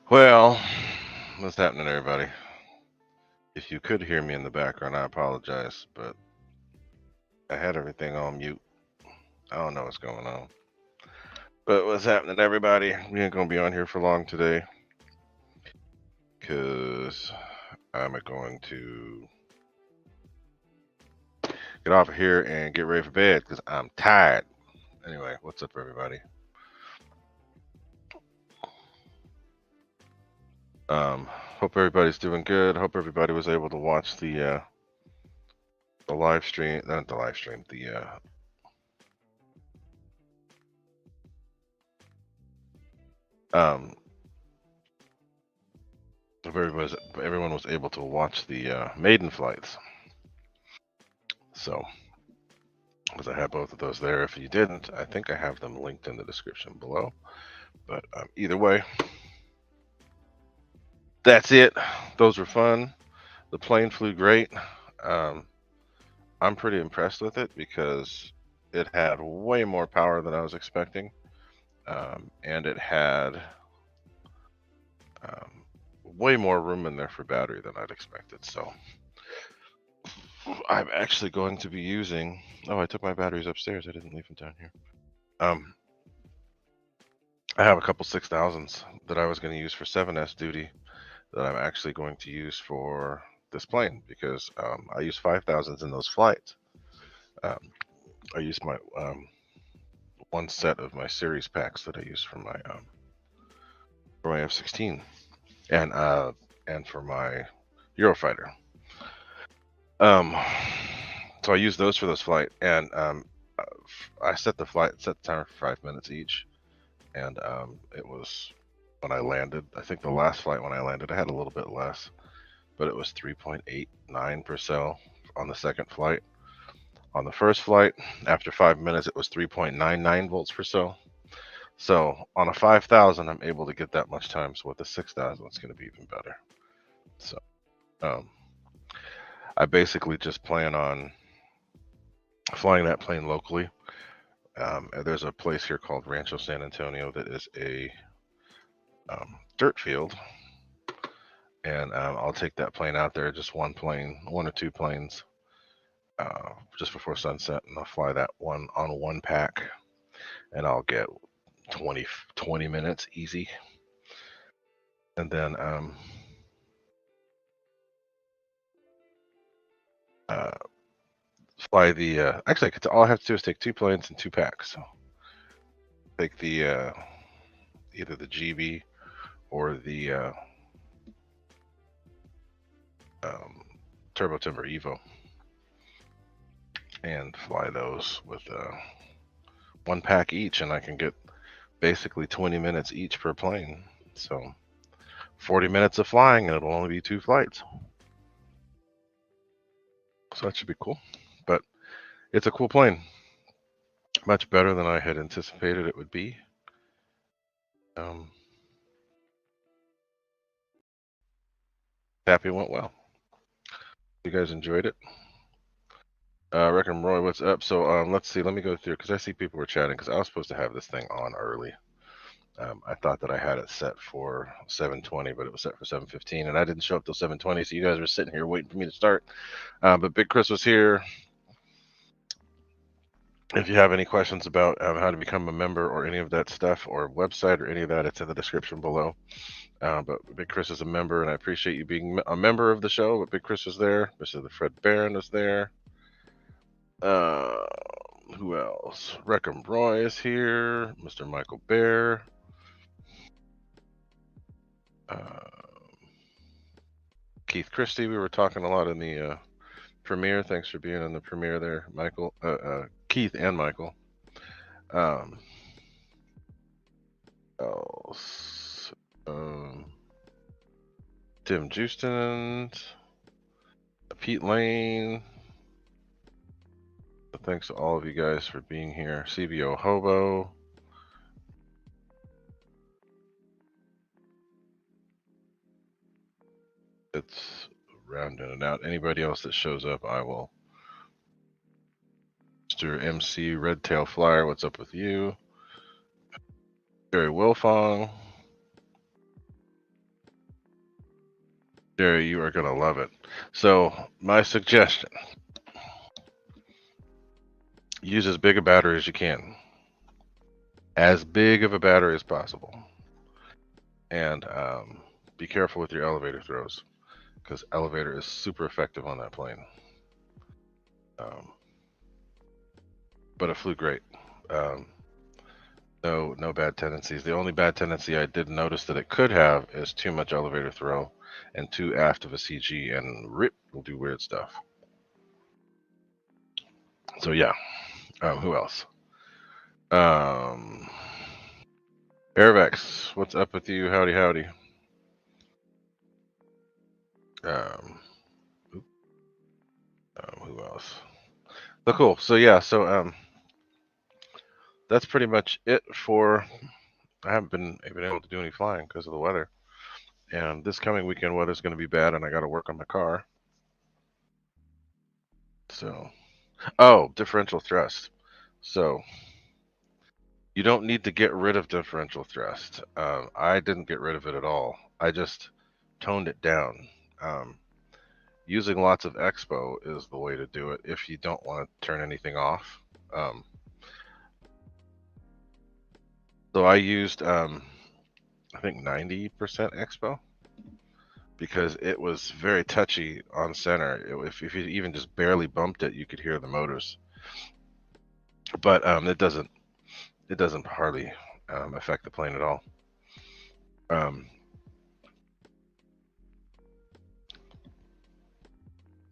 Well, what's happening, everybody? If you could hear me in the background, I apologize, but I had everything on mute. I don't know what's going on. But what's happening, everybody? We ain't gonna be on here for long today, because I'm going to get off of here and get ready for bed, because I'm tired. Anyway, what's up, everybody? Hope everybody's doing good. Hope everybody was able to watch the live stream, not the live stream, the if everyone was able to watch the Maiden flights. So, because I have both of those there. If you didn't, I think I have them linked in the description below. But either way, that's it. Those were fun. The plane flew great. I'm pretty impressed with it because it had way more power than I was expecting. And it had way more room in there for battery than I'd expected. So I'm actually going to be using... Oh, I took my batteries upstairs. I didn't leave them down here. I have a couple 6000s that I was going to use for 7S duty that I'm actually going to use for this plane because I use 5000s in those flights. I use my one set of my series packs that I use for my F-16 and for my Eurofighter. So I use those for this flight, and I set the timer for 5 minutes each, and it was when I landed. I think the last flight when I landed, I had a little bit less, but it was 3.89 per cell on the second flight. On the first flight, after 5 minutes, it was 3.99 volts per cell. So on a 5000, I'm able to get that much time. So with the 6000, it's going to be even better. So I basically just plan on flying that plane locally. There's a place here called Rancho San Antonio that is a dirt field, and I'll take that plane out there, just one or two planes, just before sunset, and I'll fly that one on one pack, and I'll get 20 minutes easy, and then fly the actually all I have to do is take 2 planes and 2 packs. So take the either the GB or the Turbo Timber Evo, and fly those with 1 pack each, and I can get basically 20 minutes each per plane. So 40 minutes of flying, and it'll only be 2 flights. So that should be cool. But it's a cool plane. Much better than I had anticipated it would be. Happy it went well. You guys enjoyed it? Reckon Roy, what's up? So let's see. Let me go through, because I see people were chatting, because I was supposed to have this thing on early. I thought that I had it set for 7:20, but it was set for 7:15, and I didn't show up till 7:20, so you guys were sitting here waiting for me to start. But Big Chris was here. If you have any questions about how to become a member or any of that stuff or website or any of that, it's in the description below. But Big Chris is a member, and I appreciate you being a member of the show. But Big Chris is there. Mr. The Fred Barron is there. Who else? Reckham Roy is here. Mr. Michael Bear. Keith Christie. We were talking a lot in the premiere. Thanks for being in the premiere there, Michael. Keith and Michael. Else? Tim Justin. Pete Lane. Thanks to all of you guys for being here. CBO Hobo. It's rounding it out. Anybody else that shows up, I will. Mr. MC Redtail Flyer, what's up with you? Jerry Wilfong. Jerry, you are going to love it. So, my suggestion, use as big a battery as you can. As big of a battery as possible. And be careful with your elevator throws, because elevator is super effective on that plane. But it flew great. No bad tendencies. The only bad tendency I did notice that it could have is too much elevator throw and too aft of a CG, and rip will do weird stuff. So yeah, who else? Airvex, what's up with you? Howdy, howdy. Who else? So cool. So yeah, so that's pretty much it for. I haven't been able to do any flying because of the weather, and this coming weekend weather's going to be bad, and I got to work on my car. So, oh, differential thrust. So you don't need to get rid of differential thrust. I didn't get rid of it at all. I just toned it down. Using lots of expo is the way to do it if you don't want to turn anything off. So I used, I think 90% expo because it was very touchy on center. If you even just barely bumped it, you could hear the motors. But it doesn't hardly affect the plane at all.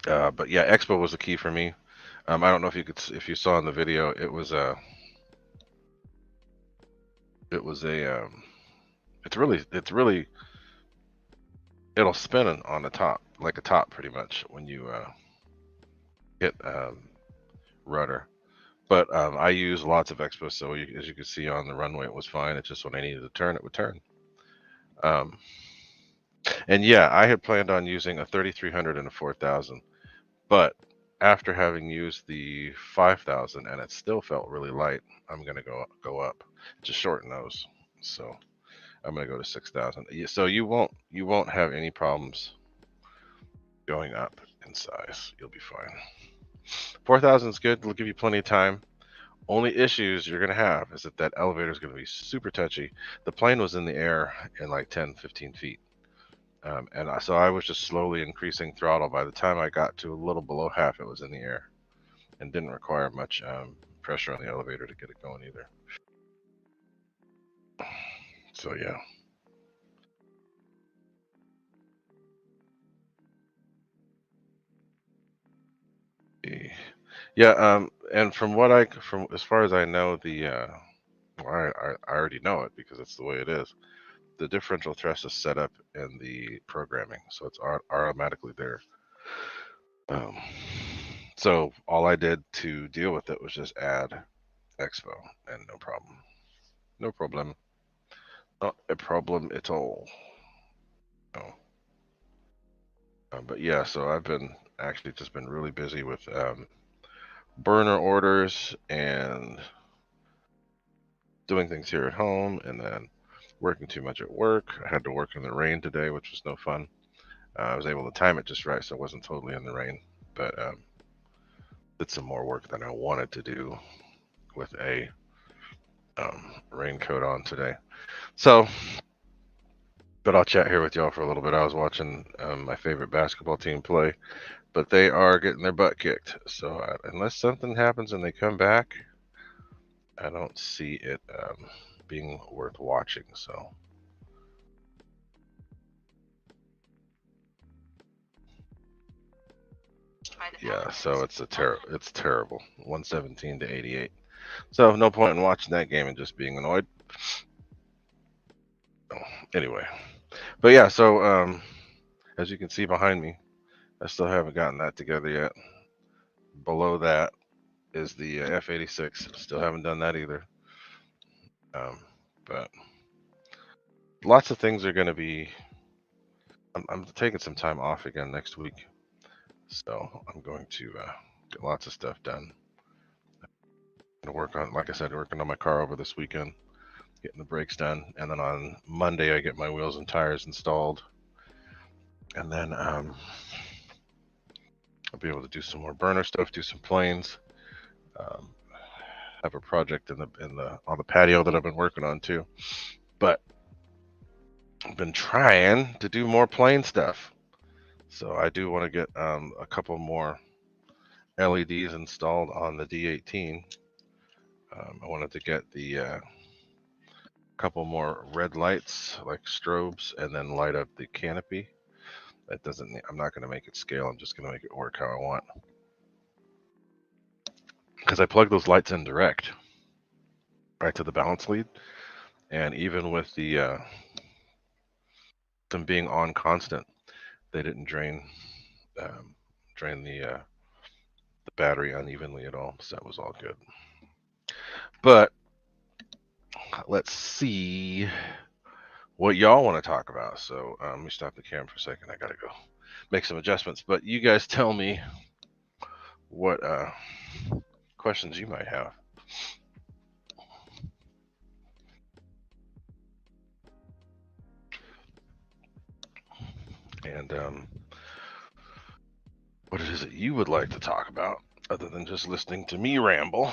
But yeah, expo was the key for me. I don't know if you saw in the video, it was a it's really it'll spin on the top, like a top pretty much when you hit rudder. But I use lots of expo, so as you can see on the runway, it was fine. It's just when I needed to turn, it would turn. And yeah, I had planned on using a 3300 and a 4000, but after having used the 5000 and it still felt really light, I'm gonna go up, just shorten those. So I'm gonna go to 6000. So you won't have any problems going up in size. You'll be fine. 4000 is good. It'll give you plenty of time. Only issues you're gonna have is that elevator is gonna be super touchy. The plane was in the air in like 10-15 feet. So I was just slowly increasing throttle. By the time I got to a little below half, it was in the air and didn't require much pressure on the elevator to get it going either. So yeah. Yeah, and from as far as I know, I already know it because it's the way it is. The differential thrust is set up in the programming, so it's automatically there. So all I did to deal with it was just add expo, and no problem. No problem. Not a problem at all. No. But yeah, so I've been actually just been really busy with burner orders and doing things here at home, and then working too much at work. I had to work in the rain today, which was no fun. I was able to time it just right, so I wasn't totally in the rain, but did some more work than I wanted to do. with a raincoat on today. So, but I'll chat here with y'all for a little bit. I was watching my favorite basketball team play, but they are getting their butt kicked. So unless something happens and they come back, I don't see it being worth watching. So. Yeah, so it's terrible. 117 to 88. So no point in watching that game and just being annoyed. Anyway, but yeah, so as you can see behind me, I still haven't gotten that together yet. Below that is the F-86. Still haven't done that either. But lots of things are going to be. I'm taking some time off again next week, so I'm going to get lots of stuff done. I'm going to work on, like I said, working on my car over this weekend, getting the brakes done, and then on Monday I get my wheels and tires installed, and then I'll be able to do some more burner stuff, do some planes. Have a project in the on the patio that I've been working on too, but I've been trying to do more plane stuff. So I do want to get a couple more LEDs installed on the D-18. I wanted to get the couple more red lights like strobes and then light up the canopy. That doesn't, I'm not going to make it scale. I'm just going to make it work how I want. Because I plug those lights in direct right to the balance lead. And even with the them being on constant, they didn't drain the battery unevenly at all. So that was all good. But let's see what y'all want to talk about. So let me stop the camera for a second. I gotta go make some adjustments. But you guys tell me what questions you might have. And what it is that you would like to talk about other than just listening to me ramble.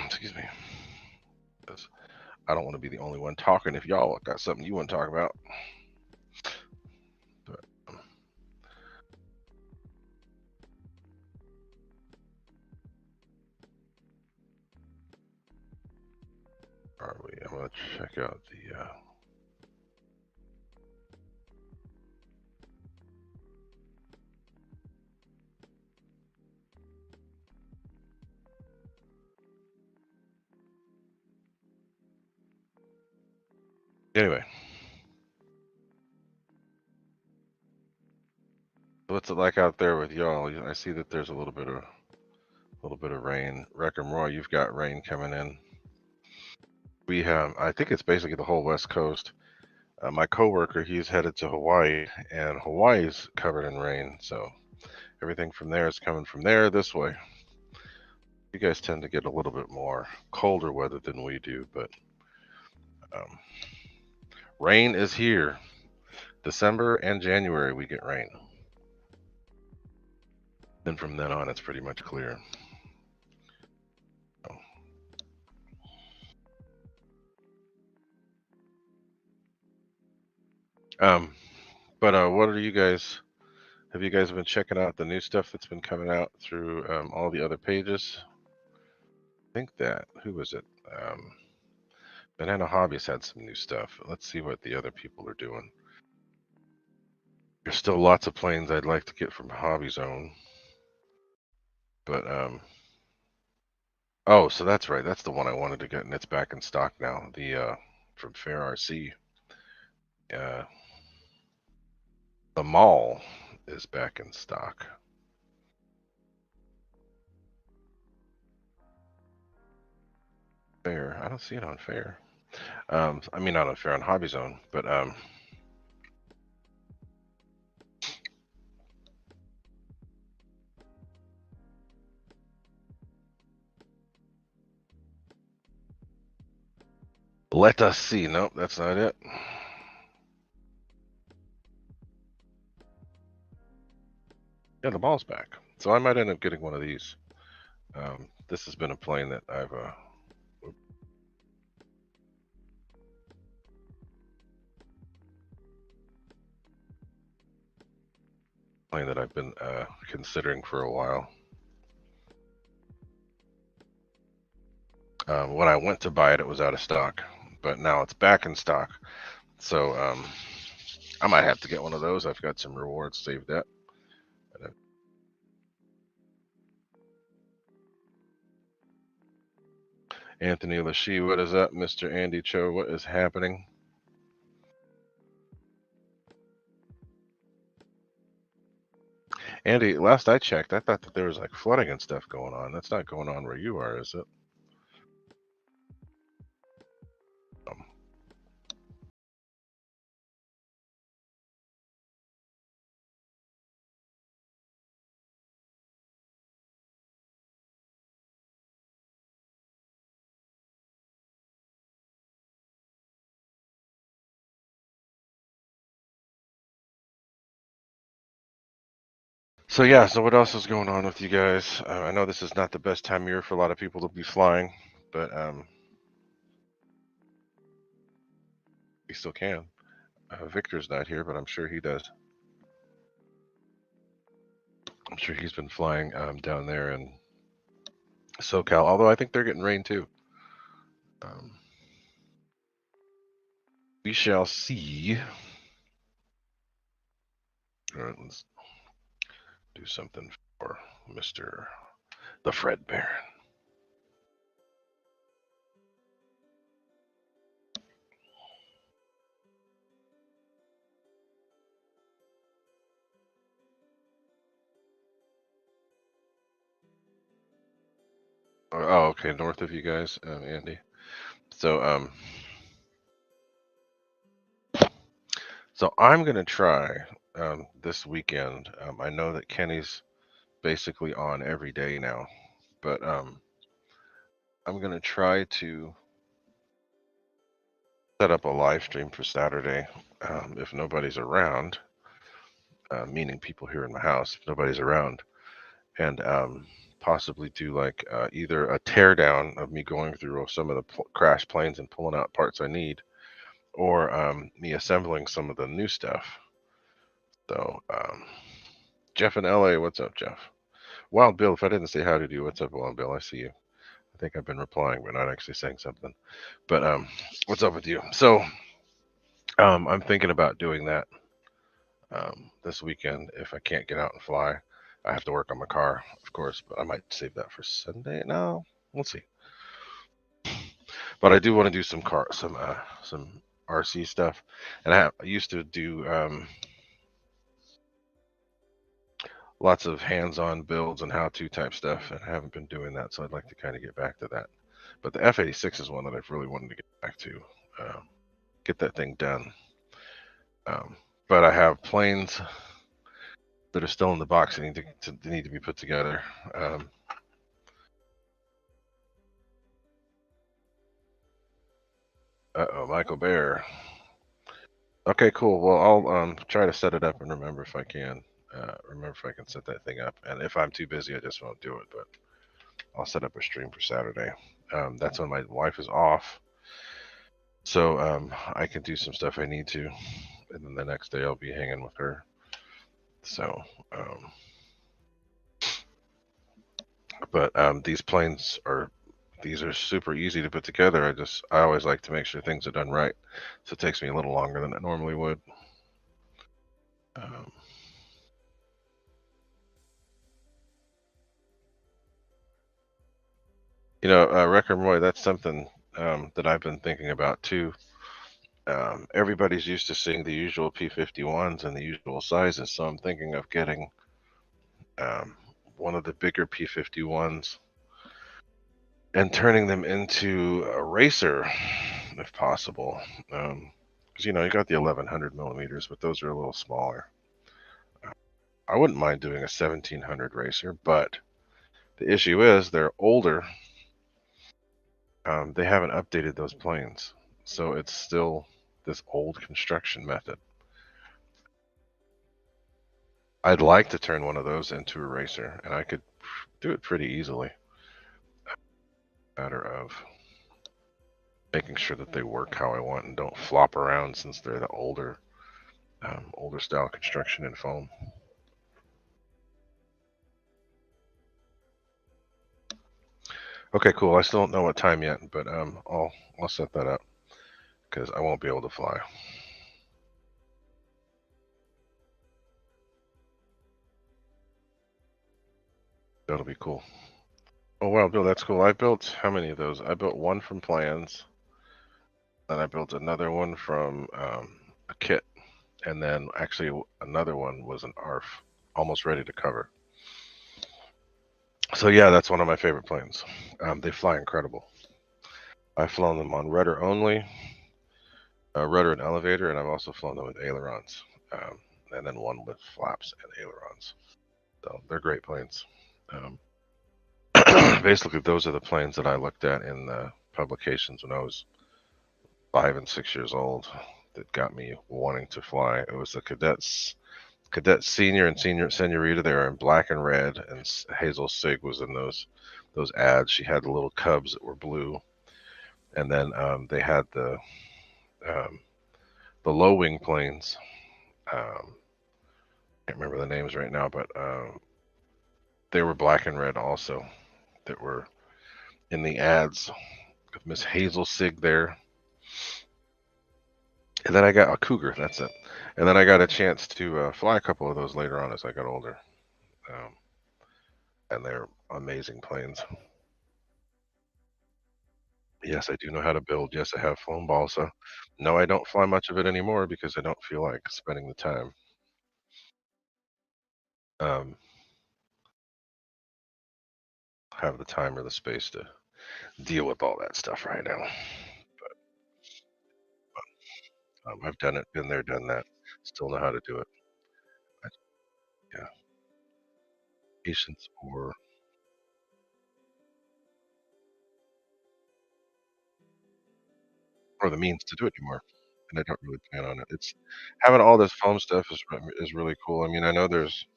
Excuse me. I don't want to be the only one talking if y'all got something you want to talk about. But, are we? I'm going to check out the... Anyway. What's it like out there with y'all? I see that there's a little bit of rain. Wreck 'em Roy, you've got rain coming in. We have, I think it's basically the whole West Coast. My coworker, he's headed to Hawaii, and Hawaii's covered in rain. So everything from there is coming from there this way. You guys tend to get a little bit more colder weather than we do, but rain is here. December and January we get rain. Then from then on, it's pretty much clear. But what are you guys? Have you guys been checking out the new stuff that's been coming out through all the other pages? I think that, who was it? Banana Hobbies had some new stuff. Let's see what the other people are doing. There's still lots of planes I'd like to get from Hobby Zone. But, oh, so that's right. That's the one I wanted to get, and it's back in stock now. The, from Fair RC. The Mall is back in stock. Fair. I don't see it on Fair. I mean, not on Fair, on Hobby Zone, but let us see. Nope, that's not it. Yeah, the Mall's back. So I might end up getting one of these. This has been a plane that I've been considering for a while. When I went to buy it, it was out of stock, but now it's back in stock. So I might have to get one of those. I've got some rewards saved up. Anthony Lachey, what is up? Mr. Andy Cho, what is happening? Andy, last I checked, I thought that there was like flooding and stuff going on. That's not going on where you are, is it? Um, So yeah, so what else is going on with you guys? I know this is not the best time of year for a lot of people to be flying, but we still can. Victor's not here, but I'm sure he does. I'm sure he's been flying down there in SoCal, although I think they're getting rain too. Um, we shall see. All right, let's do something for Mr. the Fred Baron. Oh, okay, north of you guys, Andy. So so I'm gonna try this weekend. I know that Kenny's basically on every day now, but I'm gonna try to set up a live stream for Saturday if nobody's around, meaning people here in my house. If nobody's around, and possibly do like either a teardown of me going through some of the crash planes and pulling out parts I need, or me assembling some of the new stuff. So, Jeff in LA, what's up, Jeff? Wild Bill, if I didn't say hi to you, what's up, Wild Bill? I see you. I think I've been replying, but not actually saying something. But what's up with you? So, I'm thinking about doing that this weekend if I can't get out and fly. I have to work on my car, of course, but I might save that for Sunday. No, we'll see. But I do want to do some some RC stuff, and I used to do lots of hands-on builds and how-to type stuff, and I haven't been doing that, so I'd like to kind of get back to that. But the F-86 is one that I've really wanted to get back to, get that thing done. But I have planes that are still in the box that need to be put together. Uh-oh, Michael Bear. Okay, cool. Well, I'll try to set it up and remember if I can. Remember if I can set that thing up. And if I'm too busy, I just won't do it. But I'll set up a stream for Saturday. That's when my wife is off, so I can do some stuff I need to, and then the next day I'll be hanging with her. So, but these planes are super easy to put together. I always like to make sure things are done right, so it takes me a little longer than it normally would. Um, you know, Wrecker Roy, that's something that I've been thinking about too. Everybody's used to seeing the usual P-51s and the usual sizes, so I'm thinking of getting um, one of the bigger P-51s and turning them into a racer, if possible. Because you know you got the 1100 millimeters, but those are a little smaller. I wouldn't mind doing a 1700 racer, but the issue is they're older. They haven't updated those planes, so it's still this old construction method. I'd like to turn one of those into a racer, and I could do it pretty easily. matter of making sure that they work how I want and don't flop around, since they're the older style construction in foam. Okay, cool. I still don't know what time yet, but I'll set that up because I won't be able to fly. That'll be cool. Oh wow, Bill, that's cool. I built how many of those? I built one from plans, then I built another one from a kit, and then actually another one was an ARF, almost ready to cover. So yeah, that's one of my favorite planes. They fly incredible. I've flown them on rudder only, rudder and elevator, and I've also flown them with ailerons, and then one with flaps and ailerons. So they're great planes. Um, basically, those are the planes that I looked at in the publications when I was 5 and 6 years old that got me wanting to fly. It was the cadet senior and senorita. They were in black and red, and Hazel Sig was in those ads. She had the little cubs that were blue, and then they had um, the low wing planes. Can't remember the names right now, but they were black and red also. That were in the ads with Miss Hazel Sig there. And then I got a Cougar. That's it. And then I got a chance to fly a couple of those later on as I got older. Um, and they're amazing planes. Yes, I do know how to build. Yes, I have flown balsa. No, I don't fly much of it anymore because I don't feel like spending the time. Um, have the time or the space to deal with all that stuff right now. I've done it, been there, done that. Still know how to do it. I, yeah, patience or the means to do it anymore. And I don't really plan on it. It's having all this foam stuff is really cool. I mean, I know there's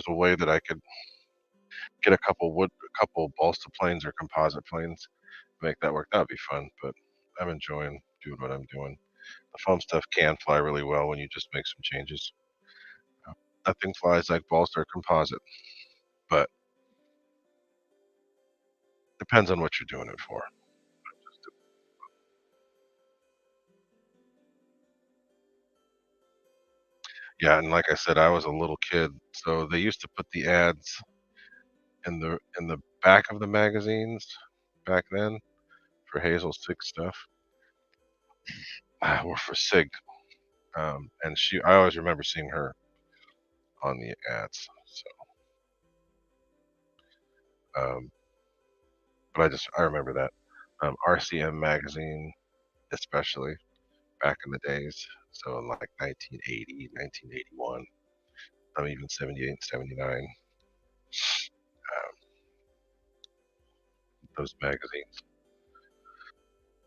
a way that I could get a couple balsa planes or composite planes, make that work. That'd be fun. But I'm enjoying doing what I'm doing. The foam stuff can fly really well when you just make some changes. Nothing flies like balsa or composite, but depends on what you're doing it for. Yeah, and like I said, I was a little kid, so they used to put the ads in the back of the magazines back then for Hazel Sig stuff, or for Sig. And I always remember seeing her on the ads. So, um, but I remember that RCM magazine, especially back in the days. So in like 1980, 1981, even 78, 79, those magazines.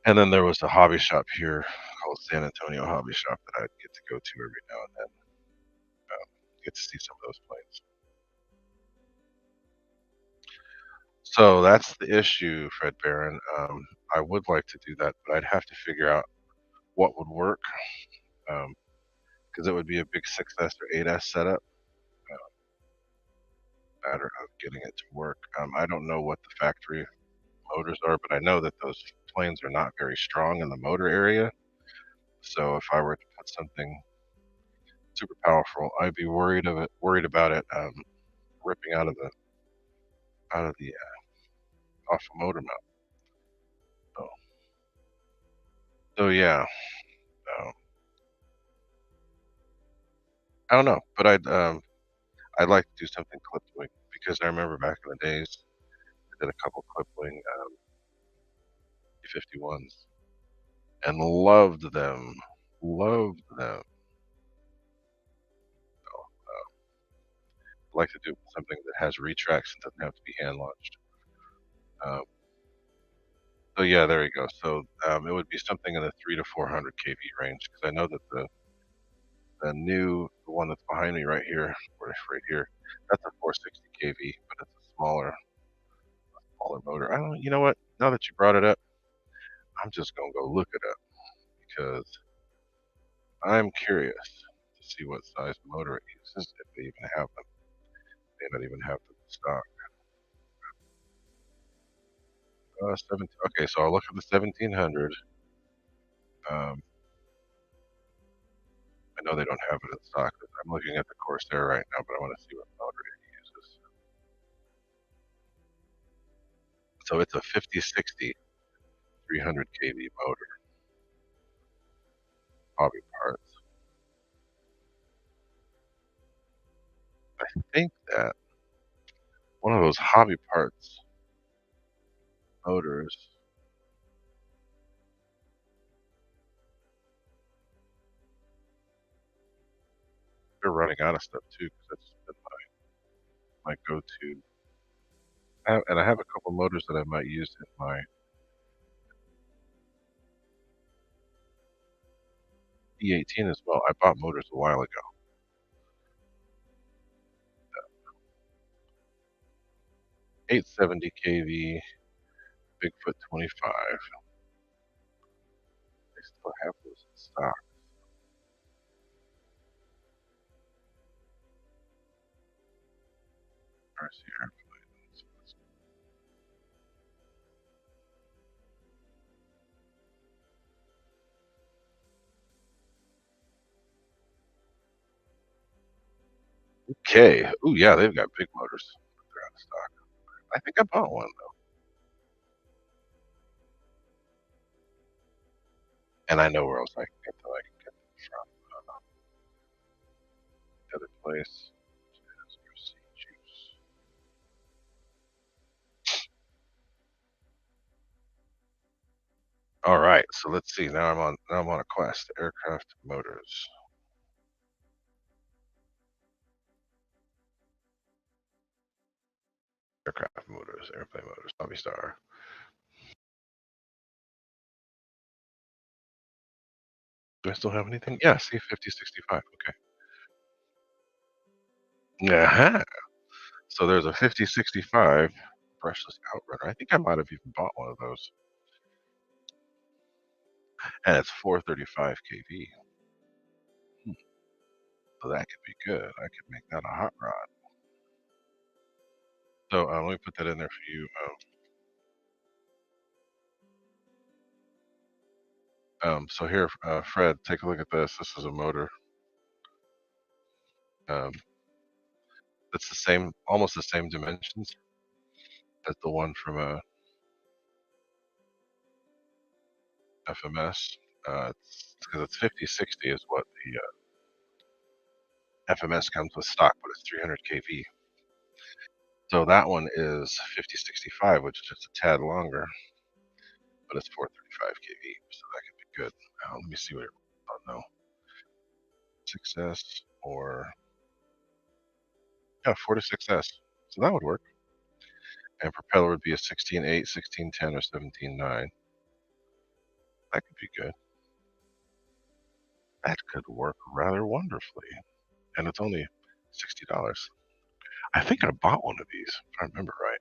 And then there was a hobby shop here called San Antonio Hobby Shop that I'd get to go to every now and then. Get to see some of those planes. So that's the issue, Fred Barron. I would like to do that, but I'd have to figure out what would work, because it would be a big 6S or 8S setup. Matter of getting it to work. I don't know what the factory motors are, but I know that those planes are not very strong in the motor area. So if I were to put something super powerful, I'd be worried about it ripping out of the off the motor mount. So, so yeah, um, I don't know, but I'd like to do something clip wing because I remember back in the days I did a couple clip wing 51s and loved them, loved them. So, I'd like to do something that has retracts and doesn't have to be hand launched. Um, so yeah, there you go. So it would be something in the 3 to 400 kV range because I know that the one that's behind me right here, or right here, that's a 460 kV, but it's a smaller smaller motor. I don't. You know what? Now that you brought it up, I'm just gonna go look it up because I'm curious to see what size motor it uses, if they even have them. They don't even have them in stock. 17. Okay, so I'll look at the 1700. Um, I know they don't have it in stock. I'm looking at the Corsair right now, but I want to see what motor it uses. So it's a 5060 300 kV motor, hobby parts. I think that one of those hobby parts motors, they're running out of stuff too, because that's been my go-to. And I have a couple motors that I might use in my D-18 as well. I bought motors a while ago. 870 kV, Bigfoot 25. They still have those in stock. Where's the airplane? Okay. Ooh, yeah, they've got big motors. They're out of stock. I think I bought one though, and I know where else I can get them. I can get them from the other place. All right, so let's see. Now I'm on a quest. Aircraft motors. Aircraft motors. Airplane motors. Hobby Star. Do I still have anything? Yeah, C5065. Okay. Yeah. So there's a 5065 brushless outrunner. I think I might have even bought one of those, and it's 435 kV. Hmm. So that could be good. I could make that a hot rod. So let me put that in there for you. So here, Fred, take a look at this. This is a motor. Um, it's the same, almost the same dimensions as the one from FMS. It's because it's 5060 is what the FMS comes with stock, but it's 300 kV. So that one is 5065, which is just a tad longer, but it's 435 kV, so that could be good. Let me see what it. Oh no, 6S or yeah, 46S. So that would work. And propeller would be a 16.8, 16.10, or 17.9. That could be good. That could work rather wonderfully. And it's only $60. I think I bought one of these, if I remember right.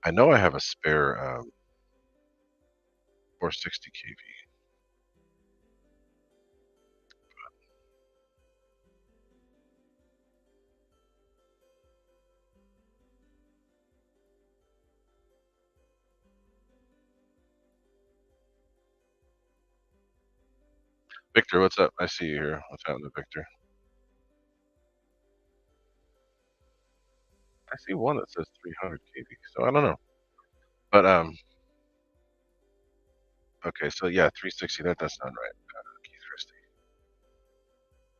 I know I have a spare 460 kV. Victor, what's up? I see you here. What's happening, Victor? I see one that says 300 kV, so I don't know. But okay, so yeah, 360. That does sound right, Keith Christie.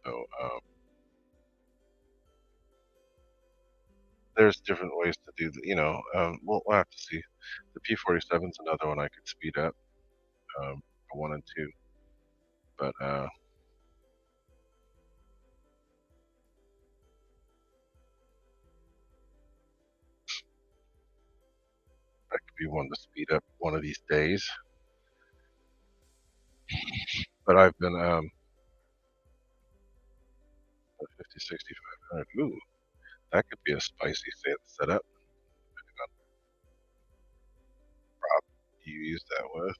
So there's different ways to do. We'll have to see. The P47 is another one I could speed up, for 1 and 2. But that could be one to speed up one of these days. But I've been 50, 6500. Ooh, that could be a spicy setup. use that with.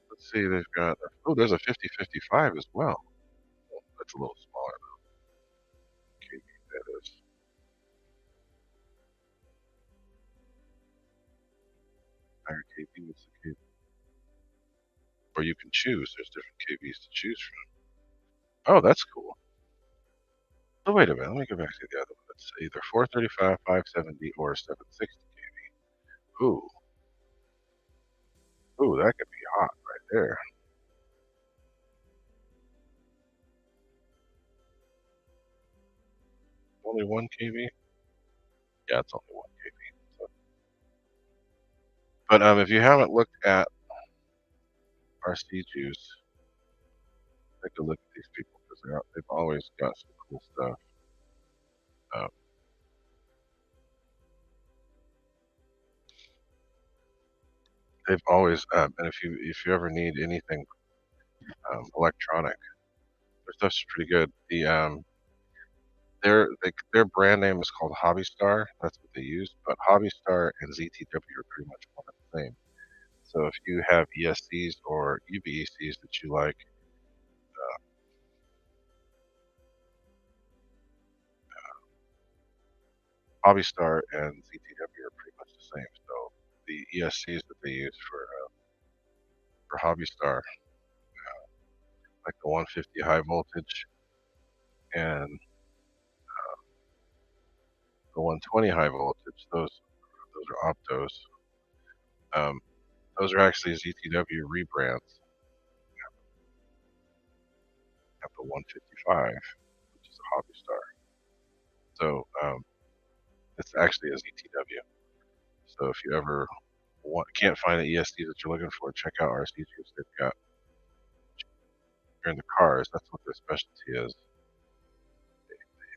Let's see, they've got, oh, there's a 50-55 as well. Oh, that's a little smaller than KB, that is. Higher KB, what's the KB? Or you can choose, there's different KBs to choose from. Oh, that's cool. Oh, wait a minute, let me go back to the other one. It's either 435, 570, or 760 KB. Ooh, ooh, that could be hot right there. Only 1 KB? Yeah, it's only 1 KB. So. But if you haven't looked at RC Juice, take a look at these people because they've always got some cool stuff. Um, they've always, and if you ever need anything electronic, their stuff's pretty good. Their brand name is called Hobby Star. That's what they use. But Hobby Star and ZTW are pretty much one and the same. So if you have ESCs or UBECs that you like, Hobby Star and ZTW are pretty much the same. So the ESCs that they use for Hobby Star, like the 150 high voltage and the 120 high voltage, those are optos. Um, those are actually ZTW rebrands of the 155, which is a Hobby Star. So it's actually a ZTW. So if you ever can't find the ESD that you're looking for, check out RC Juice. They've got, you're in the cars, that's what their specialty is. They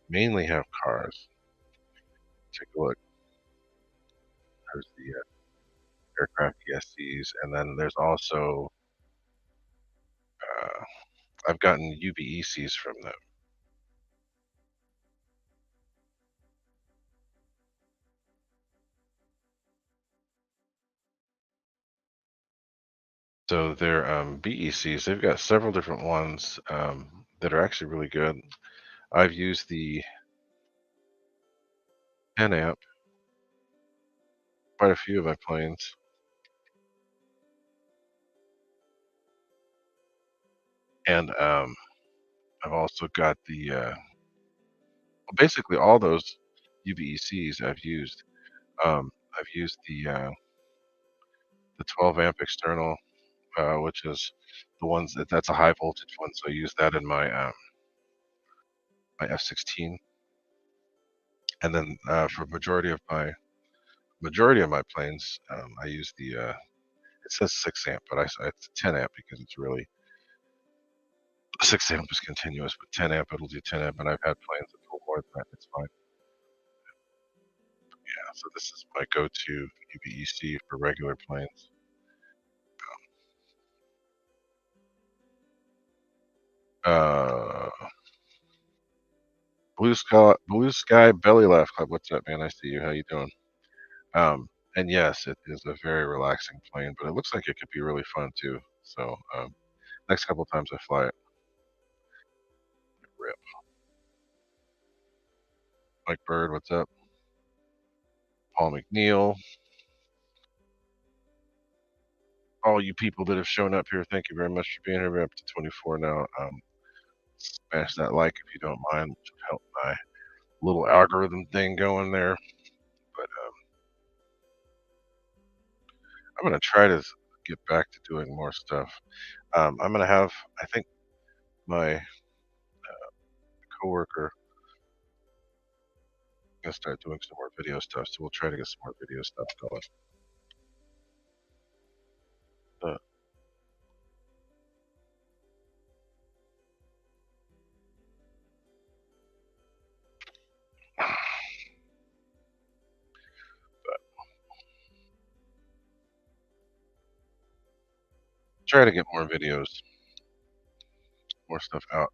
mainly have cars. Take a look. There's the aircraft ESCs, and then there's also I've gotten UBECs from them. So they're BECs. They've got several different ones that are actually really good. I've used the 10 amp quite a few of my planes. And I've also got the basically all those UBECs I've used. I've used the 12 amp external, which is the ones that's a high voltage one. So I use that in my F-16, and then for majority of my planes, I use it says 6 amp, but it's 10 amp because it's really 6 amp is continuous, but 10 amp it'll do 10 amp, and I've had planes that pull more than that. It's fine. Yeah, so this is my go-to UBEC for regular planes. Uh, Blue Sky Belly Laugh Club. What's up, man? I see you. How you doing? And yes, it is a very relaxing plane, but it looks like it could be really fun too. So next couple times I fly it, rip. Mike Bird, what's up? Paul McNeil, all you people that have shown up here, thank you very much for being here. We're up to 24 now. Smash that like if you don't mind, which will help my little algorithm thing going there. But I'm gonna try to get back to doing more stuff. I'm gonna have, I think, my coworker gonna start doing some more video stuff, so we'll try to get some more video stuff going. Uh, try to get more videos, more stuff out.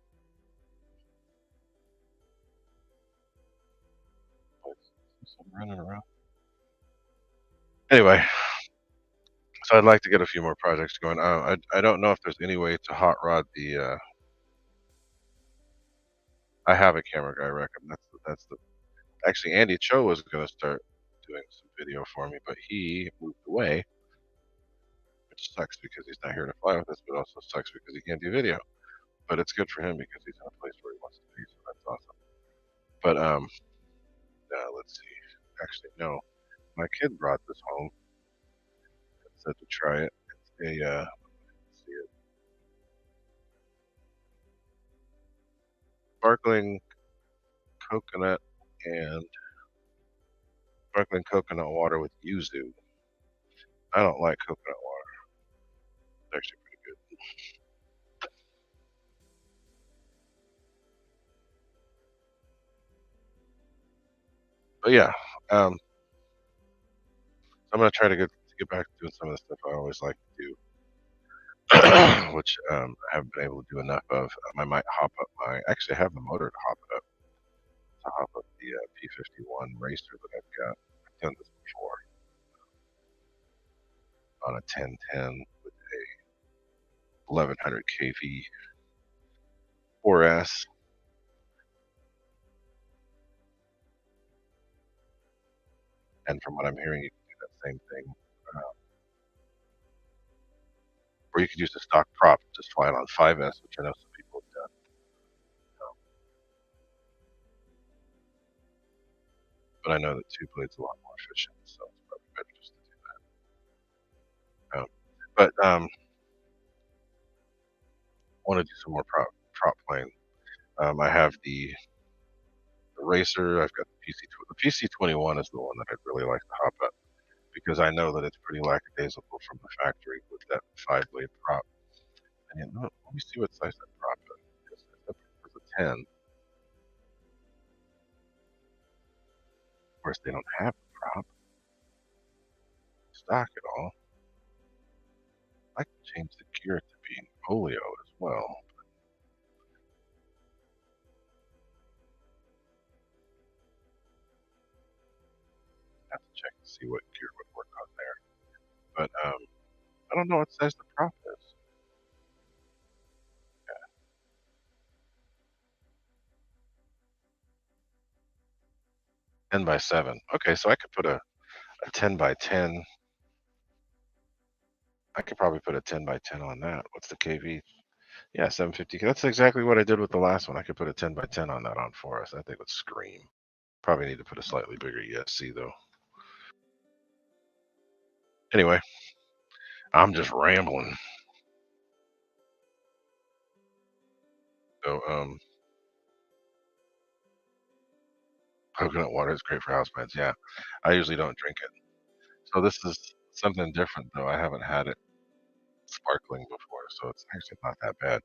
I'm running around. Anyway, So I'd like to get a few more projects going. I don't know if there's any way to hot rod the. I have a camera guy, I reckon. That's the. Actually, Andy Cho was going to start doing some video for me, but he moved away, which sucks because he's not here to fly with us, but also sucks because he can't do video. But it's good for him because he's in a place where he wants to be, so that's awesome. But let's see. Actually, no, my kid brought this home and said to try it. It's a let's see it, sparkling coconut and sparkling coconut water with yuzu. I don't like coconut water. It's actually pretty good. But yeah, I'm gonna try to get back to doing some of the stuff I always like to do, which I haven't been able to do enough of. I might hop up my. Actually, I have the motor to hop it up. To hop up the P51 racer that I've got. I've done this before on a 1010 with a 1100 kV 4S. And from what I'm hearing, you can do that same thing. Uh, or you could use the stock prop, just fly it on 5S, which I know some people have done. But I know that two blade's a lot more efficient, so it's probably better just to do that. But I want to do some more prop plane. I have the racer. I've got the PC. The PC21 is the one that I'd really like to hop up because I know that it's pretty lackadaisical from the factory with that 5-blade prop. And you know, let me see what size that prop is. It's a 10. Of course, they don't have the prop stock at all. I can change the gear to be polio as well. I have to check to see what gear would work on there. But I don't know what size the prop is. 10 by 7. Okay, so I could put a 10 by 10. I could probably put a 10 by 10 on that. What's the KV? Yeah, 750. That's exactly what I did with the last one. I could put a 10 by 10 on that on Forest. I think would scream. Probably need to put a slightly bigger ESC though. Anyway, I'm just rambling. So, coconut water is great for houseplants. Yeah, I usually don't drink it. So this is something different though. I haven't had it sparkling before, so it's actually not that bad.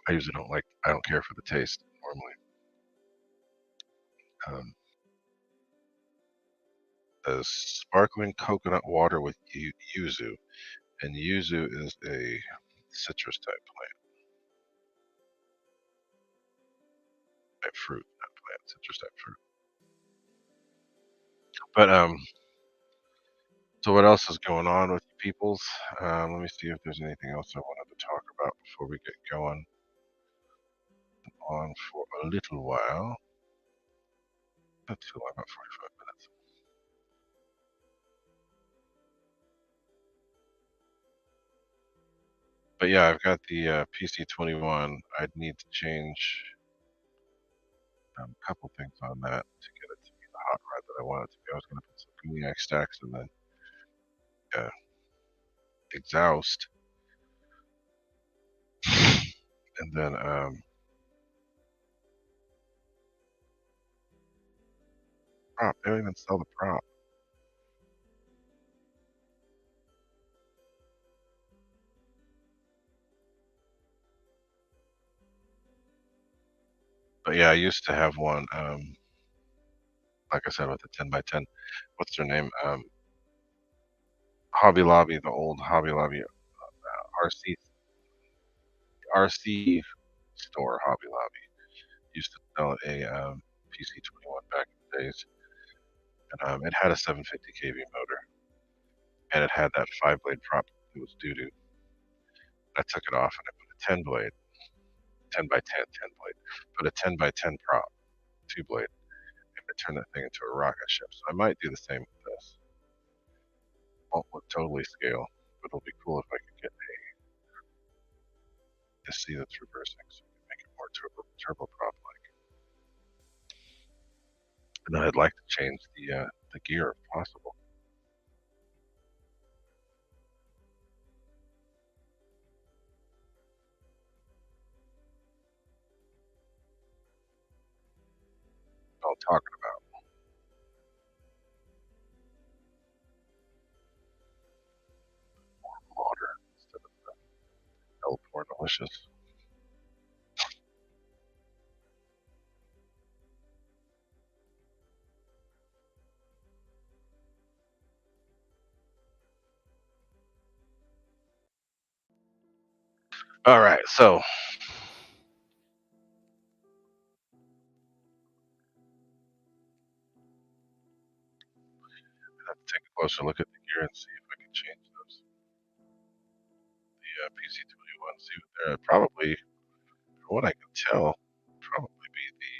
I usually don't like. I don't care for the taste normally. Um, the sparkling coconut water with yuzu, and yuzu is a citrus type fruit, not plant, citrus type fruit. But so what else is going on with you peoples? Let me see if there's anything else I wanted to talk about before we get going on for a little while. Not too long, about 45 minutes. But yeah, I've got the PC21. I'd need to change a couple things on that to get it to be the hot rod that I want it to be. I was going to put some Gooniac stacks and then exhaust, and then prop. They don't even sell the prop. But yeah, I used to have one. Like I said, with the 10 by 10. What's their name? Hobby Lobby, the old Hobby Lobby RC store. Hobby Lobby used to sell a PC21 back in the days, and it had a 750 kV motor. and it had that 5-blade prop that was doo doo. I took it off and I put a 10-blade, 10 by 10, 10-blade, put a 10 by 10 prop, 2-blade, and I turned that thing into a rocket ship. So I might do the same with this. Won't look totally scale, but it'll be cool if I could get a C that's reversing, so we can make it more turboprop like. And then I'd like to change the gear if possible. What I'm talking about. Water instead of the teleport delicious. All right, so I have to take a closer look at the gear and see if I can change those. The PC-21, see what they're probably, from what I can tell, probably be the.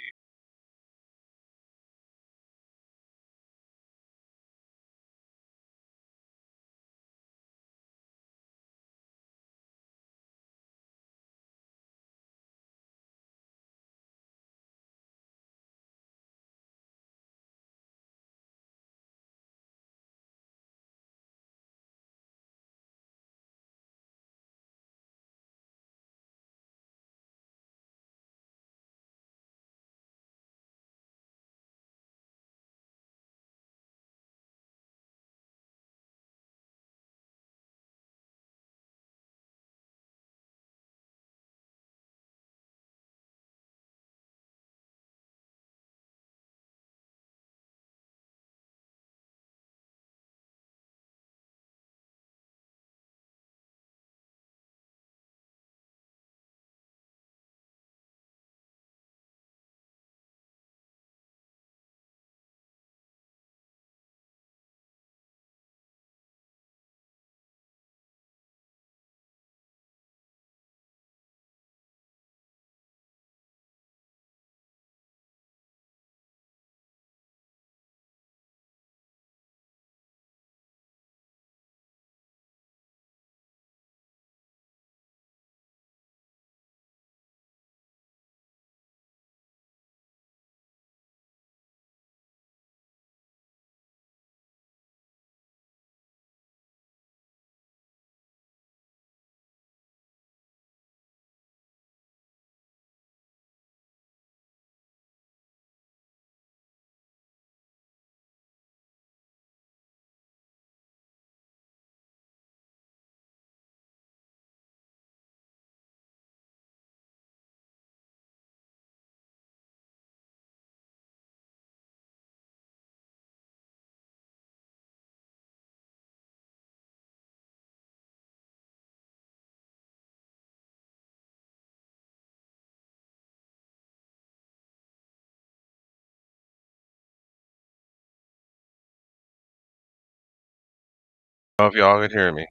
I don't know if y'all can hear me.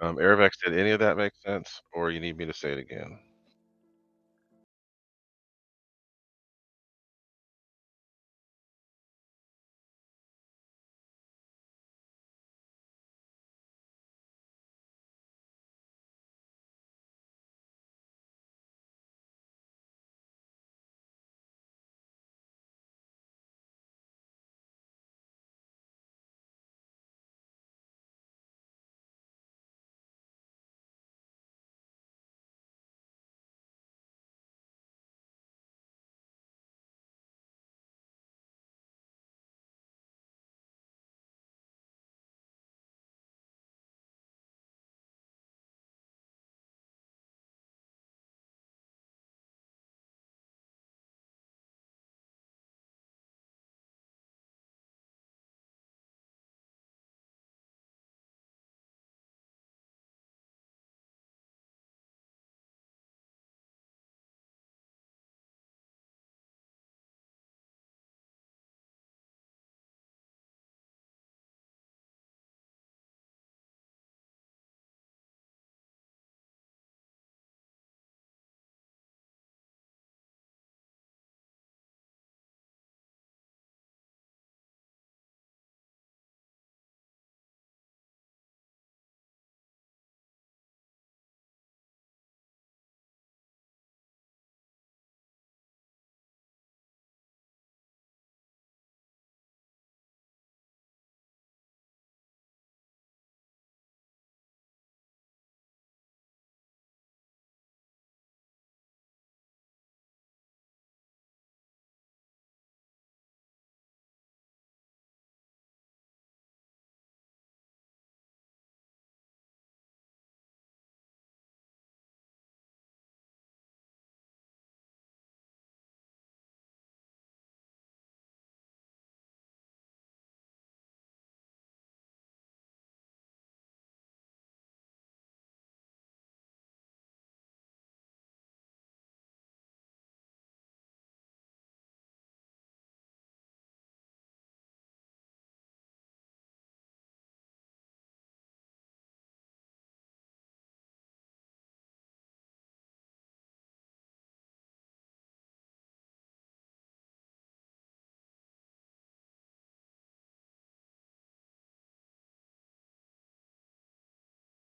Airvex, did any of that make sense, or you need me to say it again?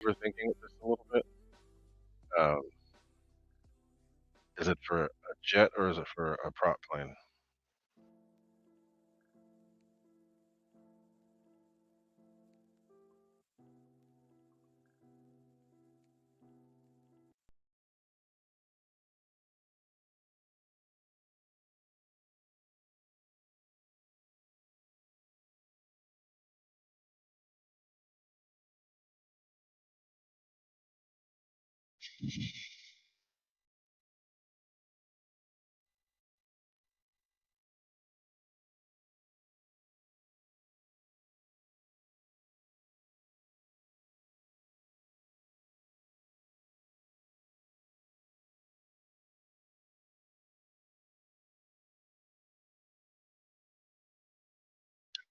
overthinking it just a little bit. Um, is it for a jet or is it for a prop plane?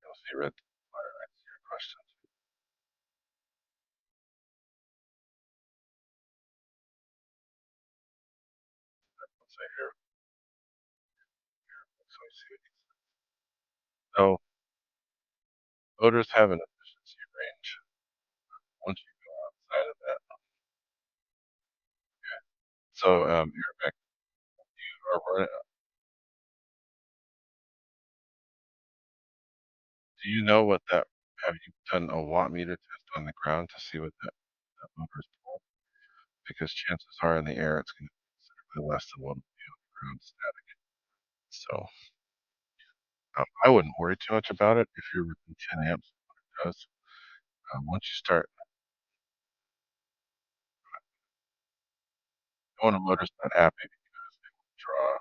You'll see red fire. I see your question. Let's say here. So we see what you so motors have an efficiency range. Once you go outside of that, so Arabic, you are running. Do you know what that? Have you done a watt meter test on the ground to see what that motor is pulling? Because chances are in the air it's going to be considerably less than what would be on the ground static. So I wouldn't worry too much about it if you're within 10 amps. It does. Once you start going, a motor's not happy because it will draw.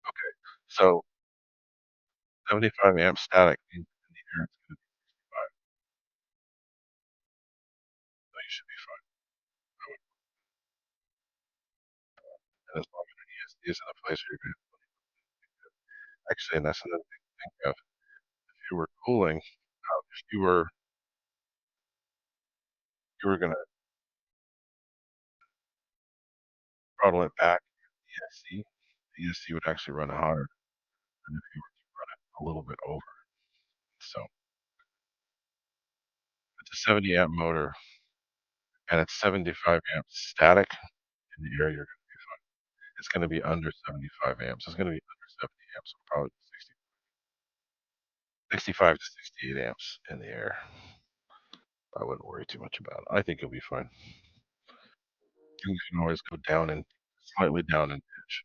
Okay, so 75 amp static means in the air it's going to be 65, so you should be fine. And as long as your ESD is in a place where you're going to actually, and that's another thing to think of. If you were cooling, if you were going to throttle it back, the ESC would actually run hotter than if you were to run it a little bit over. So it's a 70 amp motor and it's 75 amps static in the air. It's going to be under 75 amps. It's going to be under 70 amps, so probably 65 to 68 amps in the air. I wouldn't worry too much about it. I think you'll be fine. You can always go down and slightly down in pitch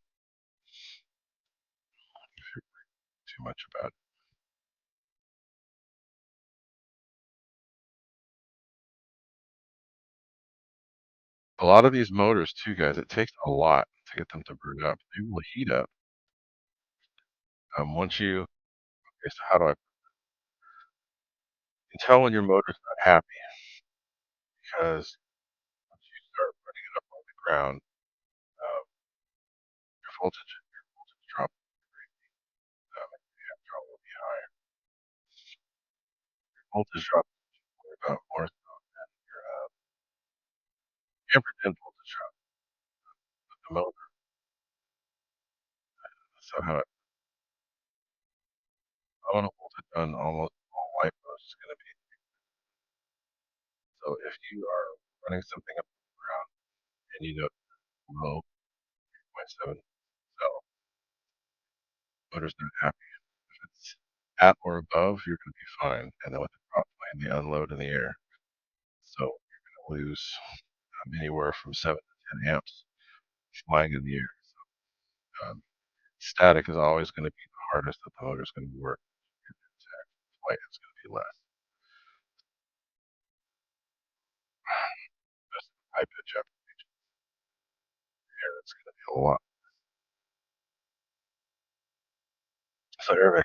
if you're too much about it. A lot of these motors, too, guys, it takes a lot to get them to burn up. They will heat up. Once you, okay, so how do I you can tell when your motor's not happy because once you start running it up on the ground, uh, your voltage drop, the amp drop will be higher. Voltage drop is about more so than your amperage and voltage drop of the motor. So how I want to voltage on almost all lipos is going to be. So if you are running something up on the ground and you know low 0.7 cell, motor's not happy. If it's at or above, you're going to be fine. And then with the prop plane, they unload in the air. So you're going to lose anywhere from 7 to 10 amps flying in the air. Um, Static is always going to be the hardest that the motor's going to work. Flight is going to be less. That's high pitch application air. It's going to be a lot. So air.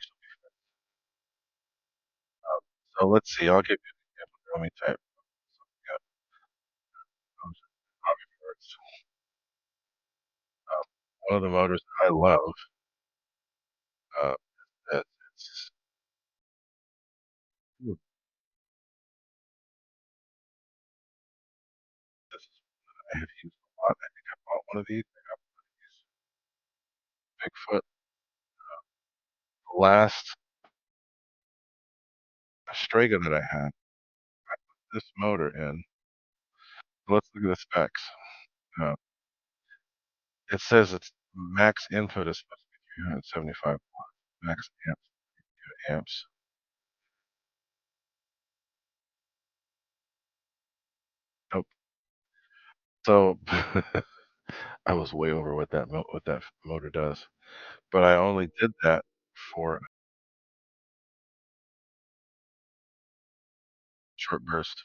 So let's see. I'll give you an example. Let me type. So we got hobby parts. Um, one of the motors that I love. Uh, that it's this is I have used a lot. I think I bought one of these. I got these Bigfoot The last Strega that I had, this motor in. Let's look at the specs. Uh, it says its max input is supposed to be 375 watts, max amps. Nope. So I was way over what that motor does, but I only did that for short burst.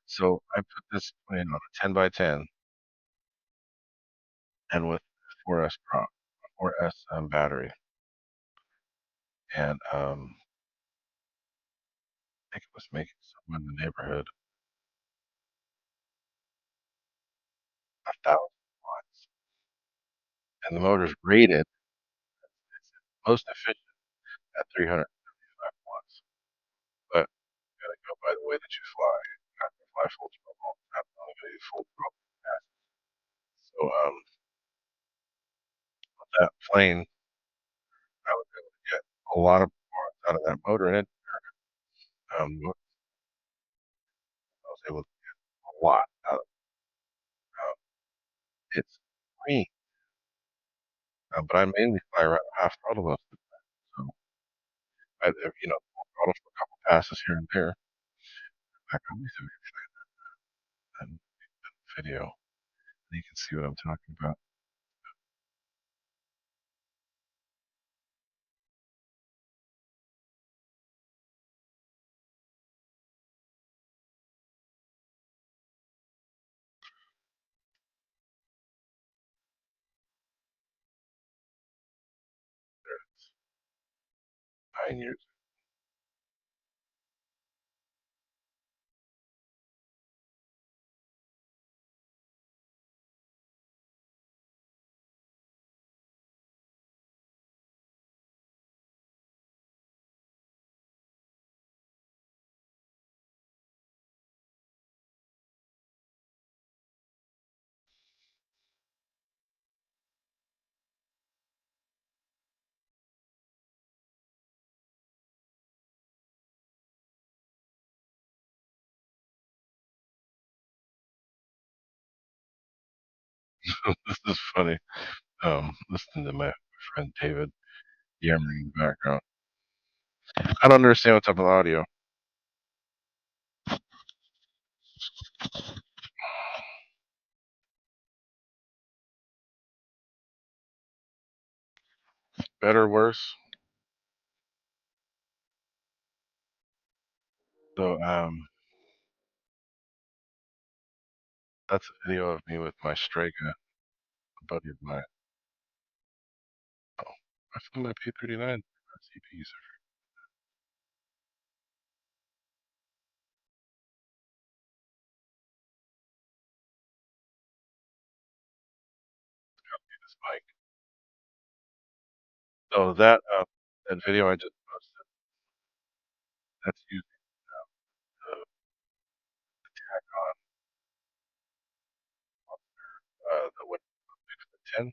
So I put this plane on a 10 by 10 and with 4S prop, 4S battery, and I think it was making somewhere in the neighborhood 1,000 watts, and the motor's rated most efficient at 375 watts. But you gotta go by the way that you fly. You're not gonna fly full throttle all the time. Only gonna use full throttle capacity. So with that plane, I was able to get a lot of performance out of that motor, and I was able to get a lot out of its green. But I mainly fly around half throttle most of the time. So full throttle for a couple passes here and there. Back on me so we can video, and you can see what I'm talking about. There it is. 9 years. This is funny. Listening to my friend David yammering in the background. I don't understand what's up with audio. Better, worse. So that's a video of me with my Strega, a buddy of mine. Oh, I found my P39 CPs. This mic. So that video I just posted, that's using tack on the what the 10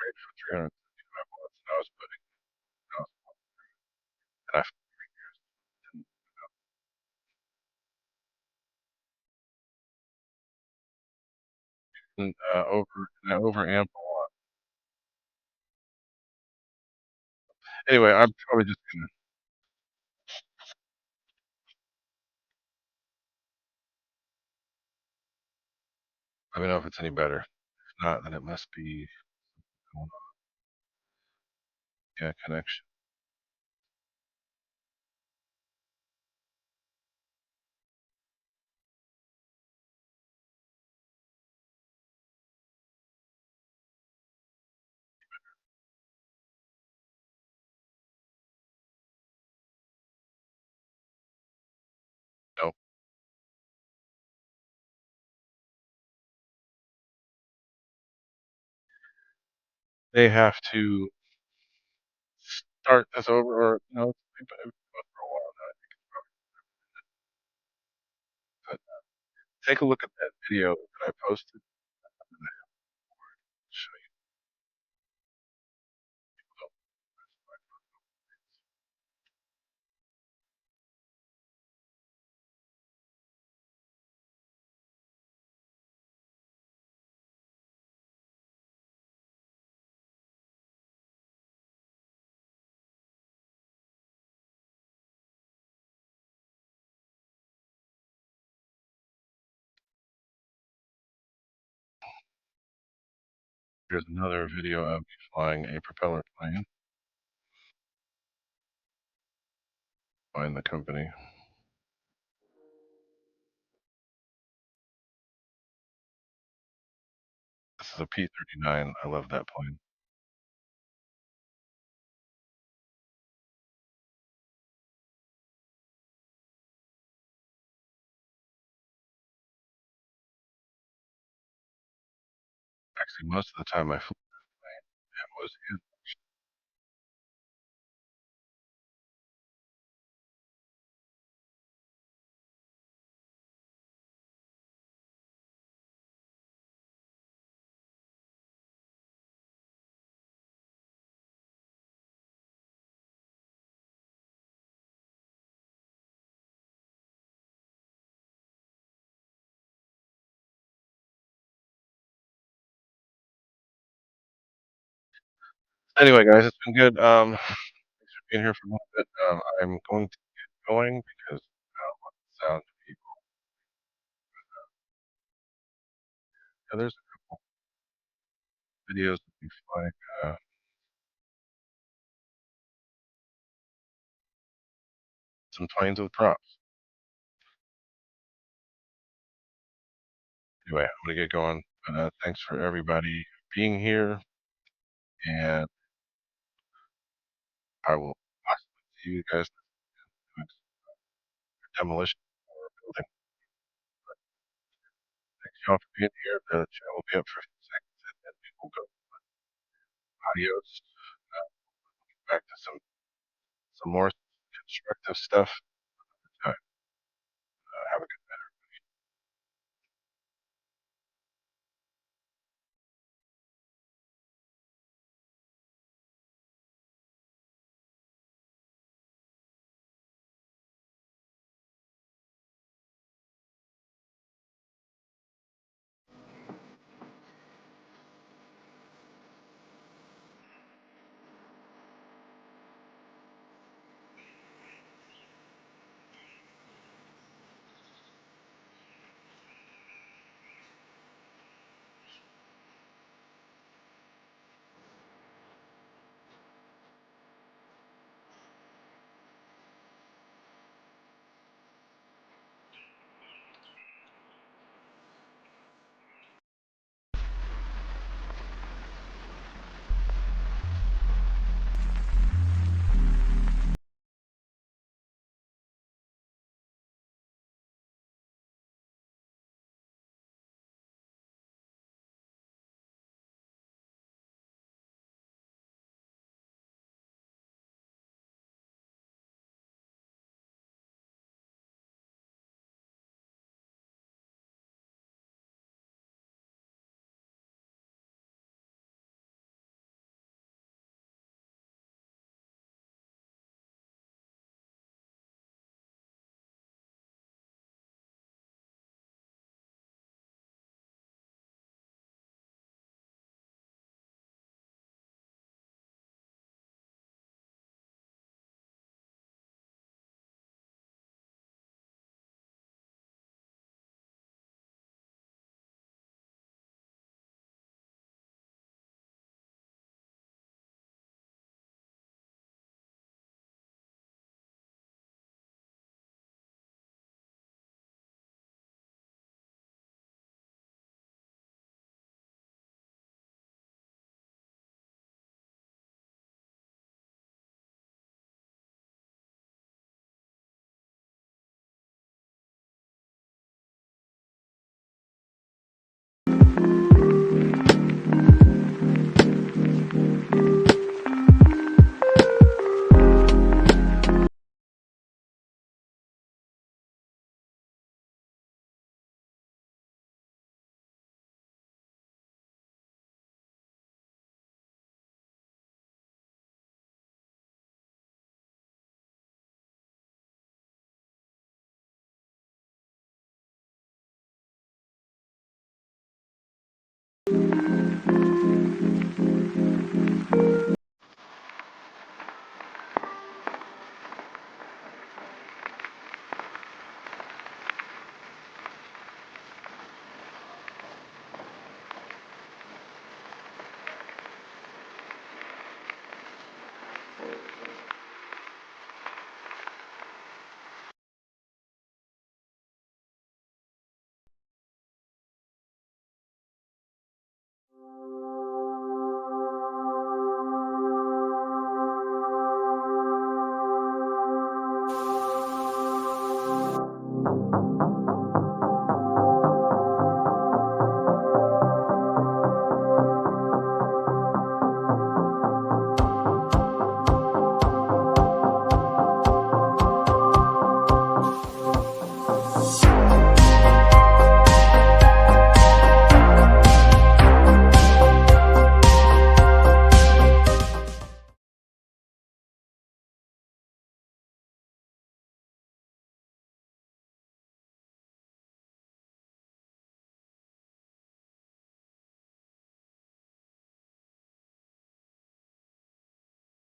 range for 375 watts, and I was putting and I over amp a lot. Anyway, I'm probably just gonna let me know if it's any better. If not, then it must be going on. Yeah, connection. No, they have to start this over, or no, it's been going for a while now. But take a look at that video that I posted. I'm gonna show you. Here's another video of me flying a propeller plane. Find the company. This is a P-39. I love that plane. Actually, most of the time I flew that plane, it was in. Anyway, guys, it's been good. Thanks for being here for a little bit. I'm going to get going because I don't want the sound to be. Yeah, there's a couple videos of me flying some planes with props. Anyway, I'm gonna get going. Thanks for everybody being here, and I will possibly see you guys next demolition or building. Thanks y'all for being here. The chat will be up for a few seconds, and then we will go adios. Back to some more constructive stuff.